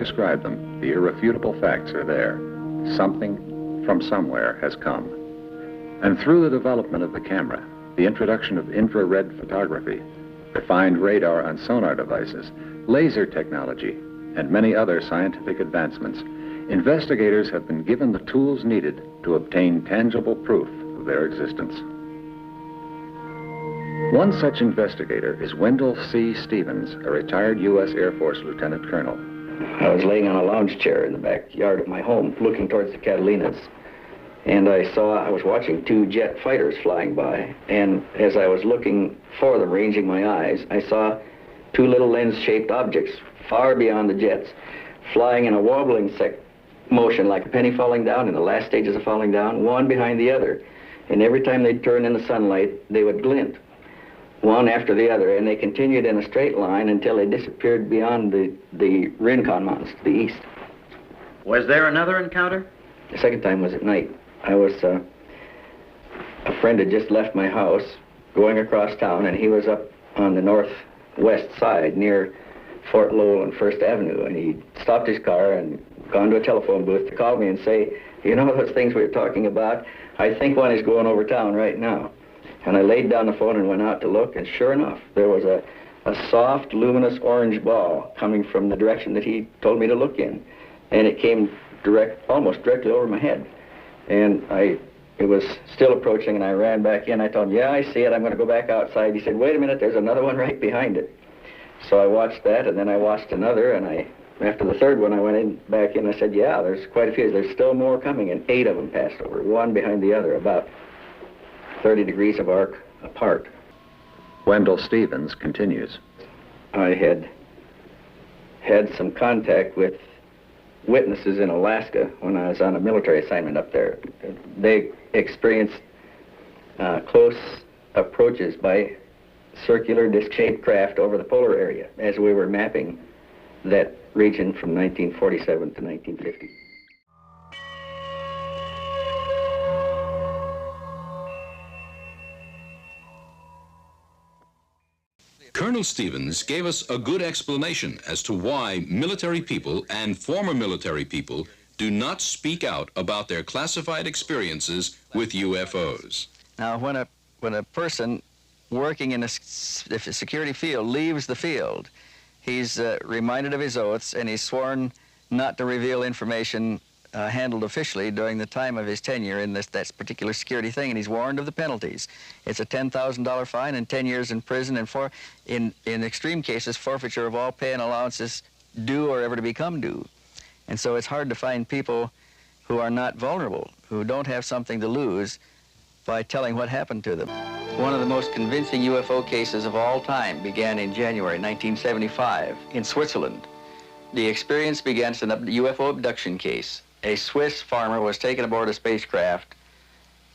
describe them, the irrefutable facts are there. Something from somewhere has come. And through the development of the camera, the introduction of infrared photography, refined radar and sonar devices, laser technology, and many other scientific advancements, investigators have been given the tools needed to obtain tangible proof of their existence. One such investigator is Wendelle C. Stevens, a retired U.S. Air Force Lieutenant Colonel. I was laying on a lounge chair in the backyard of my home, looking towards the Catalinas, and I was watching two jet fighters flying by, and as I was looking for them, ranging my eyes, I saw two little lens-shaped objects far beyond the jets, flying in a wobbling motion like a penny falling down in the last stages of falling down, one behind the other. And every time they'd turn in the sunlight, they would glint, one after the other, and they continued in a straight line until they disappeared beyond the Rincon Mountains to the east. Was there another encounter? The second time was at night. A friend had just left my house going across town, and he was up on the northwest side near Fort Lowell and First Avenue, and he stopped his car and gone to a telephone booth to call me and say, you know those things we were talking about? I think one is going over town right now. And I laid down the phone and went out to look, and sure enough, there was a soft, luminous orange ball coming from the direction that he told me to look in. And it came almost directly over my head. And it was still approaching, and I ran back in. I told him, yeah, I see it. I'm going to go back outside. He said, wait a minute, there's another one right behind it. So I watched that, and then I watched another, and after the third one, I went back in. I said, yeah, there's quite a few. There's still more coming, and 8 of them passed over, one behind the other, about 30 degrees of arc apart. Wendelle Stevens continues. I had some contact with witnesses in Alaska when I was on a military assignment up there. They experienced close approaches by circular disc-shaped craft over the polar area as we were mapping that region from 1947 to 1950. Colonel Stevens gave us a good explanation as to why military people and former military people do not speak out about their classified experiences with UFOs. Now, when a person working in a security field leaves the field, he's reminded of his oaths, and he's sworn not to reveal information handled officially during the time of his tenure in that particular security thing, and he's warned of the penalties. It's a $10,000 fine and 10 years in prison, and in extreme cases, forfeiture of all pay and allowances due or ever to become due. And so it's hard to find people who are not vulnerable, who don't have something to lose by telling what happened to them. One of the most convincing UFO cases of all time began in January 1975 in Switzerland. The experience began as a UFO abduction case. A Swiss farmer was taken aboard a spacecraft,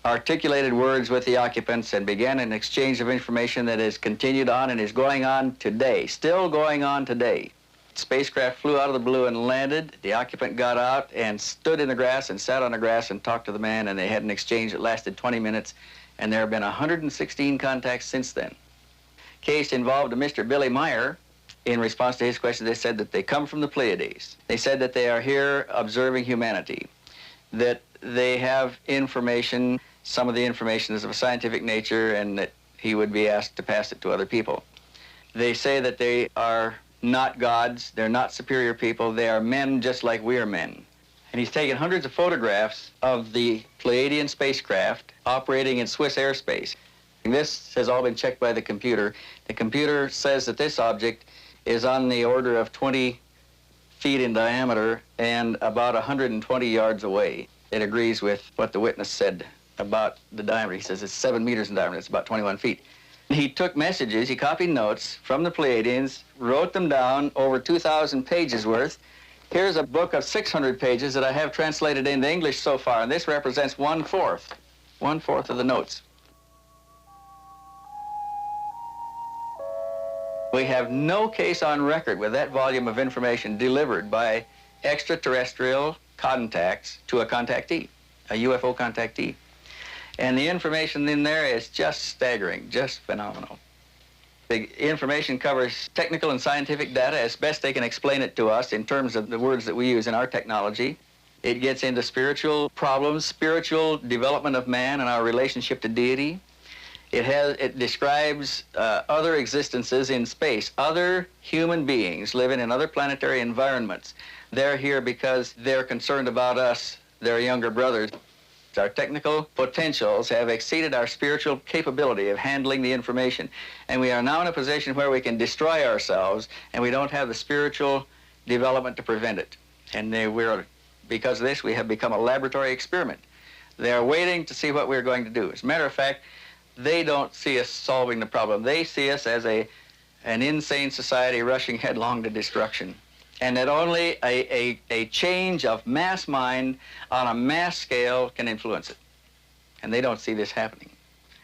articulated words with the occupants, and began an exchange of information that has continued on and is going on today, still going on today. The spacecraft flew out of the blue and landed. The occupant got out and stood in the grass and sat on the grass and talked to the man, and they had an exchange that lasted 20 minutes, and there have been 116 contacts since then. Case involved a Mr. Billy Meier. In response to his question, they said that they come from the Pleiades. They said that they are here observing humanity, that they have information, some of the information is of a scientific nature, and that he would be asked to pass it to other people. They say that they are not gods, they're not superior people, they are men just like we are men. And he's taken hundreds of photographs of the Pleiadian spacecraft operating in Swiss airspace. And this has all been checked by the computer. The computer says that this object is on the order of 20 feet in diameter and about 120 yards away. It agrees with what the witness said about the diameter. He says it's 7 meters in diameter, it's about 21 feet. He took messages, he copied notes from the Pleiadians, wrote them down, over 2,000 pages worth. Here's a book of 600 pages that I have translated into English so far, and this represents 1/4 of the notes. We have no case on record with that volume of information delivered by extraterrestrial contacts to a contactee, a UFO contactee. And the information in there is just staggering, just phenomenal. The information covers technical and scientific data as best they can explain it to us in terms of the words that we use in our technology. It gets into spiritual problems, spiritual development of man and our relationship to deity. It describes other existences in space, other human beings living in other planetary environments. They're here because they're concerned about us, their younger brothers. Our technical potentials have exceeded our spiritual capability of handling the information. And we are now in a position where we can destroy ourselves, and we don't have the spiritual development to prevent it. And because of this, we have become a laboratory experiment. They're waiting to see what we're going to do. As a matter of fact, they don't see us solving the problem. They see us as an insane society rushing headlong to destruction. And that only a change of mass mind on a mass scale can influence it. And they don't see this happening.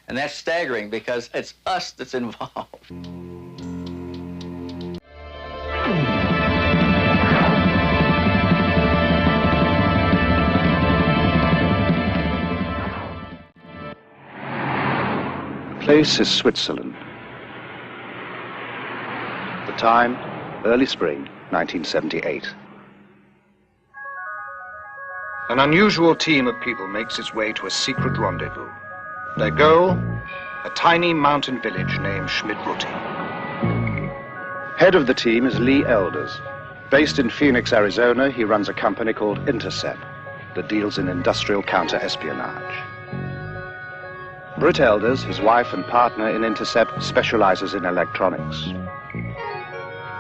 And that's staggering because it's us that's involved. The place is Switzerland. The time, early spring, 1978. An unusual team of people makes its way to a secret rendezvous. Their goal, a tiny mountain village named Schmidrutti. Head of the team is Lee Elders. Based in Phoenix, Arizona, he runs a company called Intercept that deals in industrial counter-espionage. Britt Elders, his wife and partner in Intercept, specializes in electronics.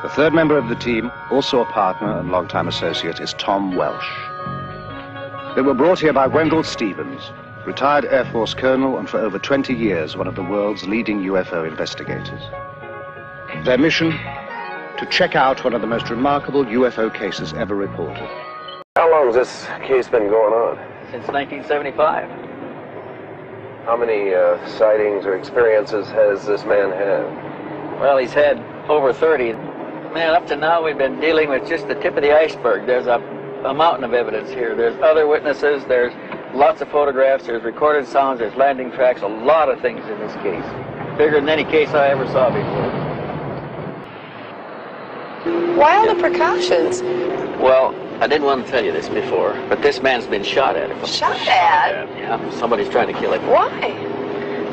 The third member of the team, also a partner and longtime associate, is Tom Welsh. They were brought here by Wendelle Stevens, retired Air Force colonel and for over 20 years one of the world's leading UFO investigators. Their mission? To check out one of the most remarkable UFO cases ever reported. How long has this case been going on? Since 1975. How many sightings or experiences has this man had? Well, he's had over 30. Man, up to now we've been dealing with just the tip of the iceberg. There's a mountain of evidence here. There's other witnesses, there's lots of photographs, there's recorded sounds, there's landing tracks, a lot of things in this case. Bigger than any case I ever saw before. Why all the precautions? Well, I didn't want to tell you this before, but this man's been shot at. Shot at? Yeah, somebody's trying to kill him. Why?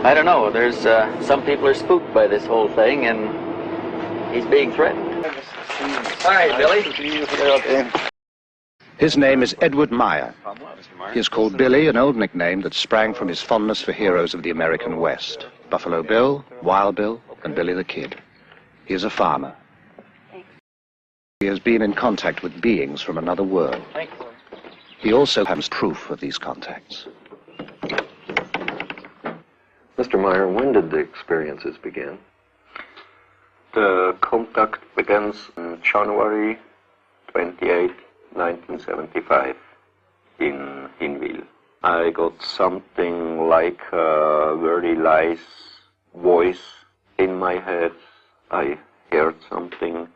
I don't know. There's some people are spooked by this whole thing, and he's being threatened. All right, Billy. His name is Edward Meier. He is called Billy, an old nickname that sprang from his fondness for heroes of the American West. Buffalo Bill, Wild Bill, and Billy the Kid. He is a farmer. He has been in contact with beings from another world. He also has proof of these contacts. Mr. Meier, when did the experiences begin? The contact begins on January 28, 1975 in Hinwil. I got something like a very nice voice in my head. I heard something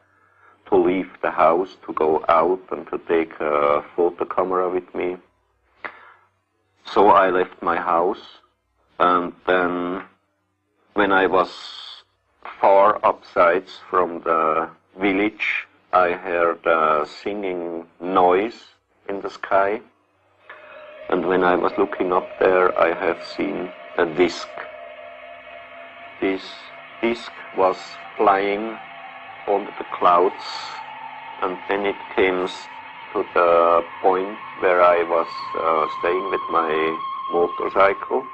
to leave the house, to go out and to take a photo camera with me. So I left my house, and then when I was far upsides from the village, I heard a singing noise in the sky, and when I was looking up there, I have seen a disc. This disc was flying over the clouds, and then it came to the point where I was staying with my motorcycle.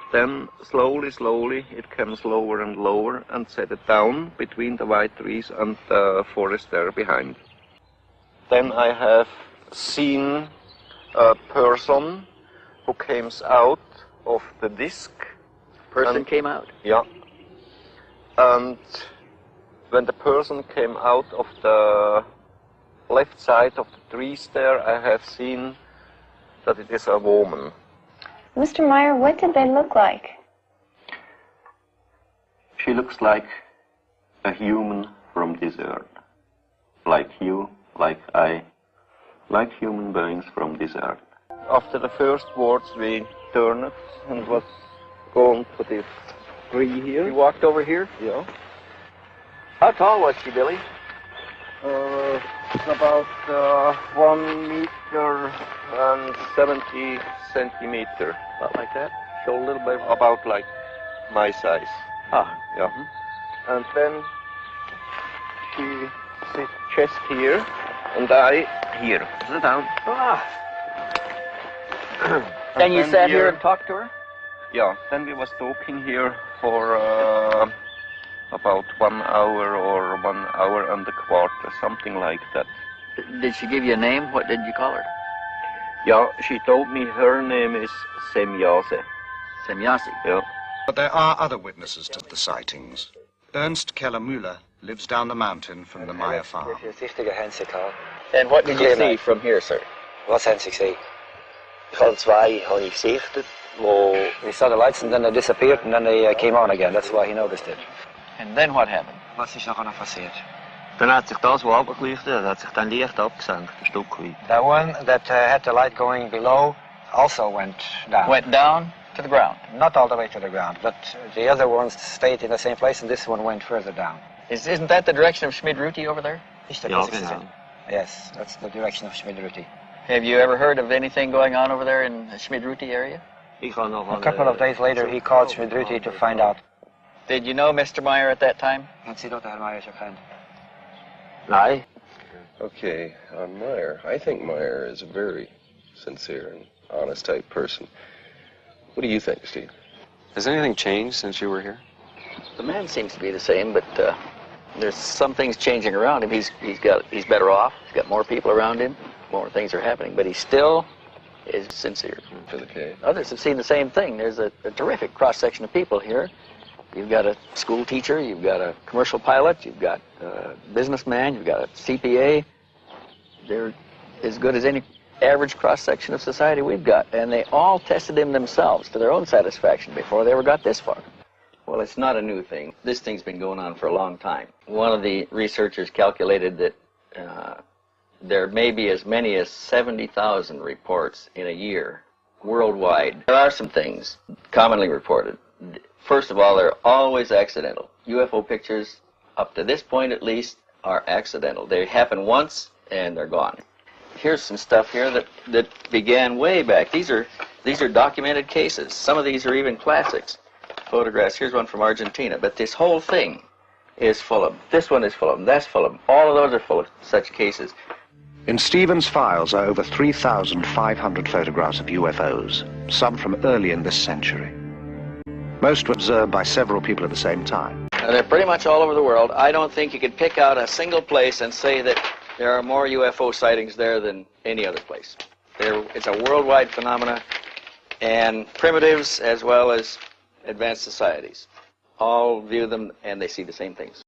Then slowly it comes lower and lower and set it down between the white trees and the forest there behind. Then I have seen a person who came out of the disc. Person came out? Yeah. And when the person came out of the left side of the trees there, I have seen that it is a woman. Mr. Meier, what did they look like? She looks like a human from this earth. Like you, like I, like human beings from this earth. After the first words, we turned and was going to this tree here. You walked over here? Yeah. How tall was she, Billy? About 1 meter and 70 centimeter. About like that? So a little bit about like my size. Ah. Yeah. And then she sits chest here, and I here. Sit down. Ah. And you sat here and talked to her? Yeah. Then we was talking here for about 1 hour or 1 hour and a quarter, something like that. Did she give you a name? What did you call her? Yeah, she told me her name is Semjase. Semjase? Yeah. But there are other witnesses to the sightings. Ernst Keller-Müller lives down the mountain from the Meier farm. And what did you see from here, sir? Wat zijn ze gezien? Van twee had ik gesichtet, we saw the lights and then they disappeared and then they came on again. That's why he noticed it. And then what happened? Wat is nog passiert? Dann hat sich das, was abgeleuchtet hat, sich dann Licht abgesenkt, ein Stück weit. The one that had the light going below also went down. Went down to the ground? Not all the way to the ground, but the other ones stayed in the same place and this one went further down. Isn't that the direction of Schmid-Ruti over there? Yes, that's the direction of Schmid-Ruti. Have you ever heard of anything going on over there in the Schmid-Ruti area? A couple of days later he called Schmid-Ruti to find out. Did you know Mr. Meier at that time? Nein. Okay, on Meier. I think Meier is a very sincere and honest type person. What do you think, Steve? Has anything changed since you were here? The man seems to be the same, but there's some things changing around him. He's better off. He's got more people around him. More things are happening, but he still is sincere. For the cave. Others have seen the same thing. There's a terrific cross-section of people here. You've got a school teacher, you've got a commercial pilot, you've got a businessman, you've got a CPA. They're as good as any average cross-section of society we've got. And they all tested him themselves to their own satisfaction before they ever got this far. Well, it's not a new thing. This thing's been going on for a long time. One of the researchers calculated that there may be as many as 70,000 reports in a year worldwide. There are some things commonly reported. First of all, they're always accidental. UFO pictures, up to this point at least, are accidental. They happen once and they're gone. Here's some stuff here that began way back. These are documented cases. Some of these are even classics. Photographs. Here's one from Argentina. But this whole thing is full of them. This one is full of them. That's full of them. All of those are full of such cases. In Stevens' files are over 3,500 photographs of UFOs, some from early in this century. Most were observed by several people at the same time. They're pretty much all over the world. I don't think you could pick out a single place and say that there are more UFO sightings there than any other place. It's a worldwide phenomena, and primitives as well as advanced societies all view them and they see the same things.